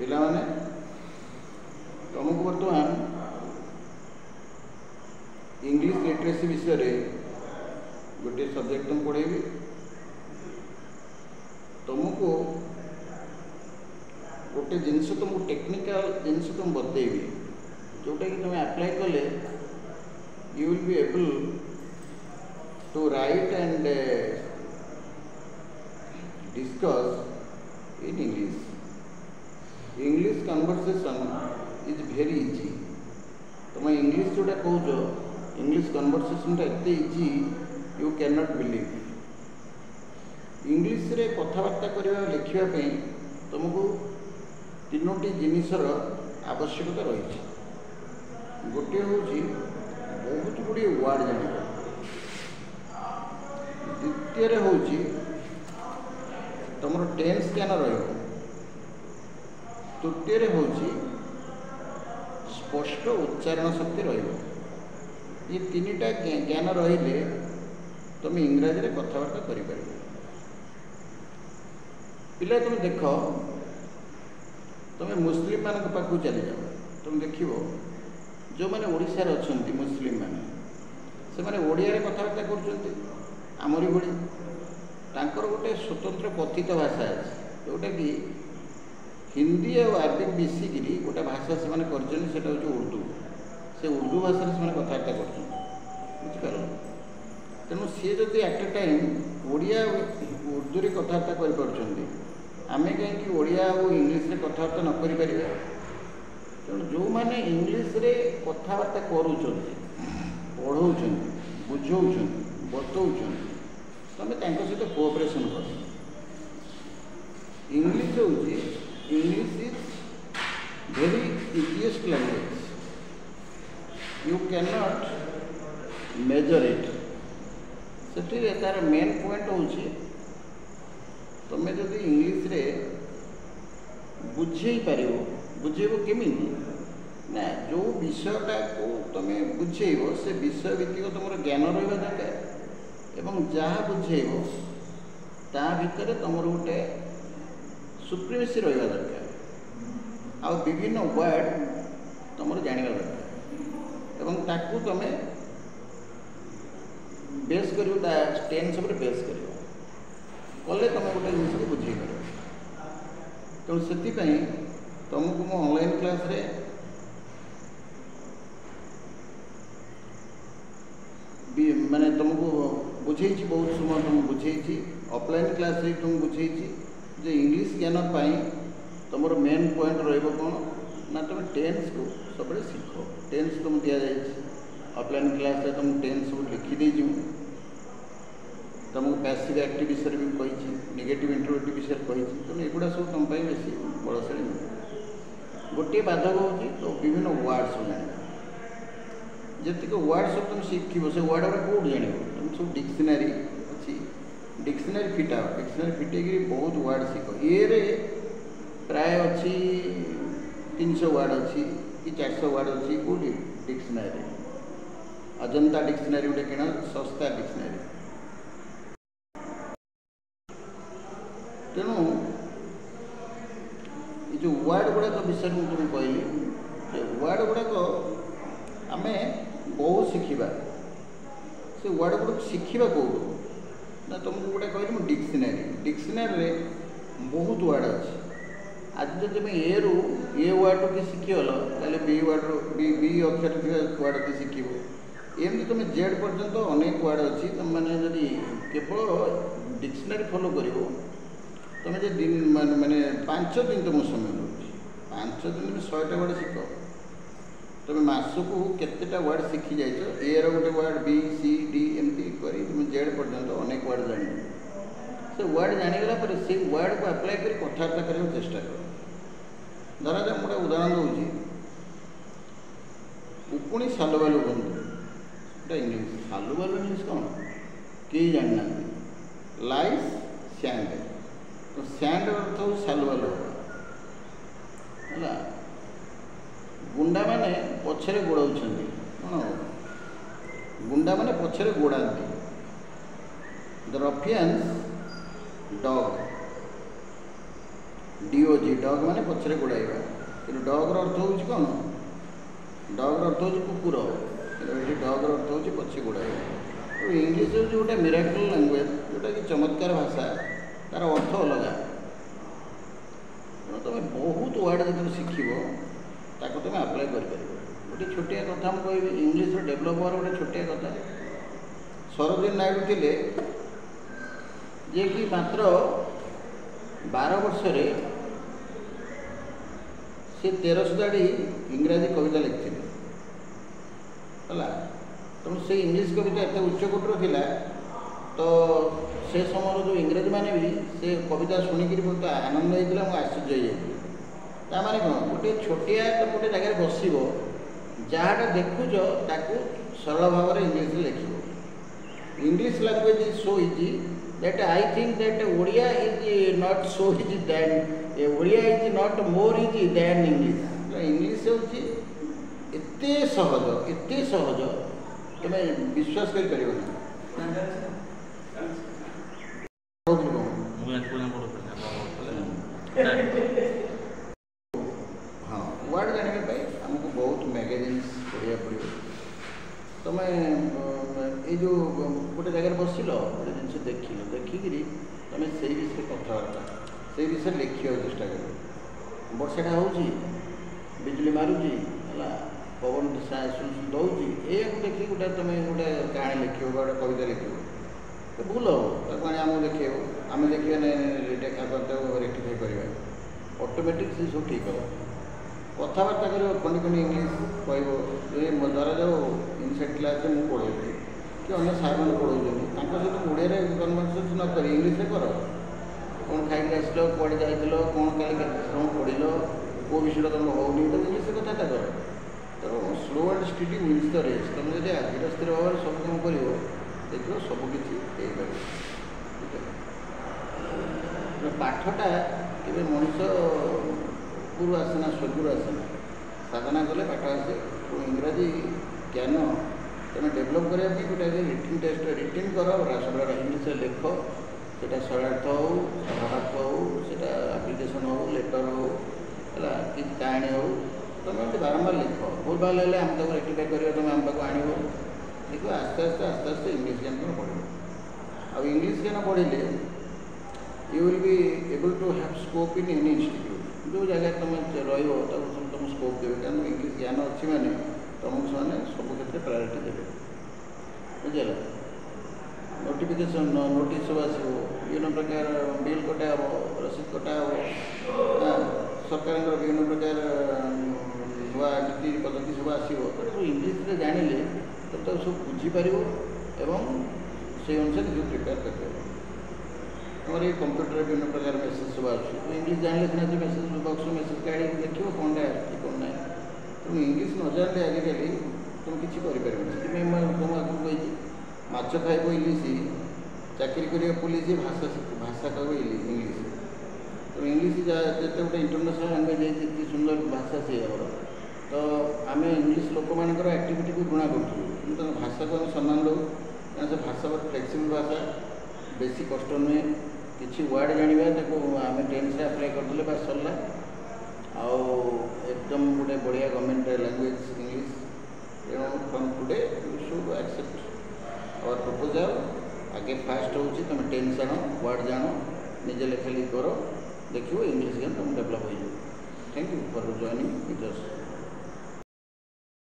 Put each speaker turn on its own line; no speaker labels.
पिला माने तुमको बर्तमान इंग्लिश लिटरेसी विषय गोटे सब्जेक्ट तुम पढ़ेबी तुमको गोटे जिनस तुमको टेक्निकल जिनस तुम बतेबी जोटा कि तुम अप्लाई कले you will be able to write and discuss in English conversation is very easy तुम इंग्लिश जोटा कौच इंग्लिश कन्वर्सेशन एत easy you can not believe English रे कथबार्ता करने लिखापी तुमको तीनोटी जिनिसर आवश्यकता रही गोटे हूँ बहुत गुड़े वार्ड जान द्वितीय हूँ तुम टेन्स ज्ञान तृतीय हूँ स्पष्ट उच्चारण शक्ति ये तीनटा ज्ञान रहिले तुम इंग्राजी में कथबार्ता कर पिला तुम देख तुम मुस्लिम मान पाक चली जाओ तुम देख जो मैंने ओडिशार अच्छा मुस्लिम मैंने से मैंने ओडिया कथबार्ता करमरी भली तांकर गोटे स्वतंत्र कथित भाषा अच्छे जोटा कि हिंदी और अरबिक मिसिकी गोटे भाषा से कर उर्दू से उर्दू भाषा से कथबार्ता कर तेणु सी जदि at a time Odia Urdu कथबार्ता कर आम कहीं ओडिया और इंग्लिश रे कथबार्ता न करें तेणु जो मैंने इंग्लिश रे कथबार्ता करूँ पढ़ाऊँ बुझाऊँ बताऊँ तुम सहित कोऑपरेशन कर इंग्लिश हूँ English is very easiest language you can not measure it से तार मेन पॉइंट हूँ तुम्हें जब इंग्लिश रे बुझे पार बुझेब केमी ना जो विषयटा को तुम बुझेब से विषय भित्तिक तुम ज्ञान रहा दरकार एवं जहाँ बुझेब ता भितर तुम गोटे सुप्रीमेसी रहा दरकार आ विभिन्न वर्ड तुम जाना दरकार एवं ताकू तुम बेस कर टेन्स उपर बेस कर कले तुम गोटे जिन को बुझे पार तेणु से तुमको मो ऑनलाइन क्लास रे माने तुमको बुझे बहुत समय तुम बुझे ऑफलाइन क्लास रे तुम बुझे जे इंग्लिश ज्ञान पाई तुम मेन पॉइंट रही कौन ना तुम टेन्स को सब शिख टेन्स तुम दि जाए ऑफलाइन क्लास रे तुम टेन्स सब लिखिदे तुमको पैसिव एक्टिव विषय भी कही नेगेटिव इंट्रोवर्टिव विषय कही तेणु एगुड़ा सब तुम बेस बड़शाड़ी नुह गोटे बाधक हूँ तो विभिन्न वार्ड सब जान जितक वार्ड सब तुम शिख से वार्ड गुड़ा कौट जान तुम सब डिक्शनरी अच्छी डिक्शनरी फिटा डिक्शनरी फिटेक बहुत वार्ड शिख ये प्राय अच्छी 300 वार्ड अच्छी कि 400 वार्ड अच्छी कौटी डिक्शनरी अजंता डिक्शनरी गोटे किण सस्ता डिक्शनरी तेणु ये जो वार्ड गुड़ाक विषय में तुम कहली वार्ड गुड़ाक आम बहुत शिखा से वार्ड गुड़ाक शिखा कौटू ना तुमको गोटे कहली डिक्शनरी डिक्शनरी बहुत वार्ड अच्छे आज जो तुम ए रु ए वार्ड की शिखीगल ताले बी वार्ड बी अक्षर वार्ड की शिखब एमती तुम जेड पर्यंत अनेक वार्ड अच्छी तुम मैंने जदि केवल डिक्शनरी फॉलो कर तुम जो दिन माने 5 दिन तुम समय दूसरी 5 दिन में 100टा वर्ड शिख तुम मसक केतेटा वर्ड शिखी जाइए ए रोटे वर्ड बी सी डी एमती कर तुम जेड पर्यंत अनेक वर्ड जान से वर्ड जानीगला से वर्ड को अप्लाई कर कथबार्ता करने चेष्टा कर धरा जाए गोटे उदाहरण दूसरी उकुणी सालुबालु बंधु इंग्लिश सालुबालु मीन्स कौन कई जानना लाइस सैंड तो सैंड अर्थ हो सालुबालु है गुंडा माने पछरे गोड़ाऊँ कौन गुंडा माने पछरे गोड़ाती द रफियंस डॉग DOG डग माने पछरे गोड़ाइबा कि डगर अर्थ होउछि कोन डगर अर्थ होउछि कुकुर ये डगर अर्थ होउछि पछे गोड़ाइबा तो इंग्लिश होउछि गोटे मिराकल लैंग्वेज जोटा कि चमत्कार भाषा तार अर्थ अलग तुम बहुत वर्ड जो शिखब ताको तुम अप्लाई कर गोटे छोटिया कथा मुझे कहि इंग्लिश डेभलप होवार गोटे छोटिया कथा सरोजिनी नायडू थे जे कि मात्र 12 वर्ष से 1300 दाड़ी इंग्राजी कविता लिखी है तुम से इंग्लिश कविता एत उच्चकोटर थिला तो से समय जो इंग्रेजी मैंने भी से कविता शुणिक बहुत आनंद होता मुझे आश्चर्य हो माने कौन गोटे छोटिया तुम गोटे जगह बस जहाँटा देखुच ताकू सरल भाव में इंग्लिश लिख English language is so easy that I think that Odia is not so easy than Odia is not more easy than English English होची एते सहज तुम विश्वास कर हाँ वर्ड जानने आमको बहुत मैगजीन्स पढ़ा पड़ो तुम ये जो गोटे जगह बस गोटे जिन देखिक तुम से विषय कथबार्ता से विषय लिखा चेष्टा कर वर्षाटा हो बिजली मारुची है पवन दौर ये देखिए गोटे तुम गोटे कहानी लिख गोटे कविता लिख तो भूल हम आमको देखे आम देखिए रेक्टिफाई करवा ऑटोमेटिक से सब ठीक हम कथबार्ता कर खंडी खंडी इंग्लीश कह धरा जाओ इनसेट क्लास में पढ़ाऊँ कि अन्य सार मैंने पढ़ाऊँ सहित ओडिया कन्वर्सेसन न कर इंग्लीश कर कौन खाई आस कड़े जाइल कौन कल पढ़ल कौ विषय तुम होनी तो इंग्लीश कथा कर तो slow and steady wins the race तुम जब धीर स्थिर भाव में सब कम कर देखो सबकि पाठटा के मनीष पूर्व आसेना स्वर्ग आसेना साधना कले पाठ आसे तो इंग्राजी ज्ञान तुम डेभलप करने गोटे रिटिन टेस्ट रिटिन कर इंग्लीश लिख से शरार्थ हो शरार्थ हो से आप्लिकेसन हो लेटर हो है कि कहानी हो तुम बारंबार लिख भूल भाल है आम तक रेक्टिफाई कर तुम आम पाक आण देखो आस्ते आस्ते इंग्लीश ज्ञान तुम पढ़ आ इंग्लीश ज्ञान पढ़े you will be able to have scope in any institute जो जगह तुम तुम स्कोप देवे क्या इंग्लीश ज्ञान अच्छी माने तुमको से सब क्षेत्र प्रायोरिटी देवे बुझे नोटिफिकेशन नोटिस सब आसो विभिन्न प्रकार बिल कटा हम रसीद कटा हम सरकार विभिन्न प्रकार नुआ नीति पद्धति सब आसो इंग्लीश जानिले तुम तो सब बुझीपर एवं से अनुसार जो प्रिपेयर कर हमारे ये कंप्यूटर विभिन्न प्रकार मेसेज सब आस इंग्लीश जानले सीना जो मेसेज बक्स मेसेज काढ़ी देखो कौन कौन ना तुम इंग्लीश न जानले आजिकल तुम किसी करें तुम आगे कही माछ खाइब इलिश चाकरी कर पुलिस भाषा कह इंग्लीश तो इंग्लीश जिते गोटे इंटरनेशनल लैंग्वेज है सुंदर भाषा से तो आम इंग्लीश लोक मानकर एक्टिविटी को गुणा करूँ भाषा को आम सम्मान दो क्या से भाषा बहुत फ्लेक्सिबल भाषा बेसी कष्ट नुहे किसी वर्ड जाना आम टेन्स अप्लाई करदे बास सरला एकदम गोटे बढ़िया गवर्नमेंट लैंग्वेज इंग्लीश तेणु from today you should accept our proposal आगे फास्ट हो तुम टेन्स आण वर्ड जान निजे लेखा लिख कर देखो इंग्लीश ज्ञान तुम डेभलप हो thank you for joining with us.